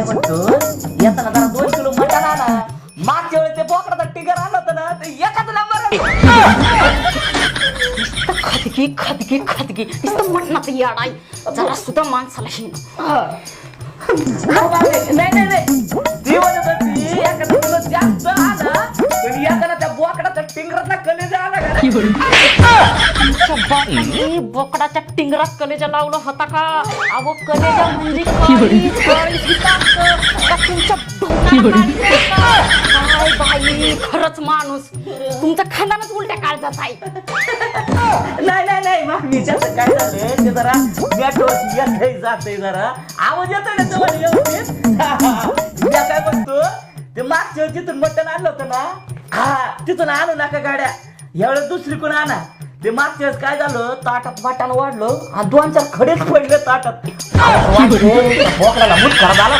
म्हणतो येताना जरा 2 किलो मटण आणा. मागच्या वेळेस ते बोकडाचा टिगर आणलं होतं ना ते एकच नंबर. खदगी नुसतं मटणाचं याड आहे. जरा सुद्धा माणसाला हे नाही ती म्हणत होती एखादा किलो जास्त आला पण एखादा त्या बोकडाचा टिंगरातला कलेजा आला का. बोकडाच्या टिंगरात कलेजा लावलं होता का? अहो कलेजा म्हणजे तुमच्या काय बाई खरंच माणूस तुमचा खानदानच उलट्या काळजात आहे. नाही मागणीच्याचं काय झालं ते जरा नेटवर्क येतंय जातंय जरा आवाज येतोय ना तुम्हाला व्यवस्थित. मी काय म्हणतो ते मागच्या वेळी जिथून मटण आणलं होतं ना हा तिथून आणू नका गाड्या एवढं दुसरी कोण आणा. ते मागच्या वेळेस काय झालं ताटात वाटाणं वाढलं आणि 2-4 खडेच पडले ताटात. बोकडाला मुतखरा झाला.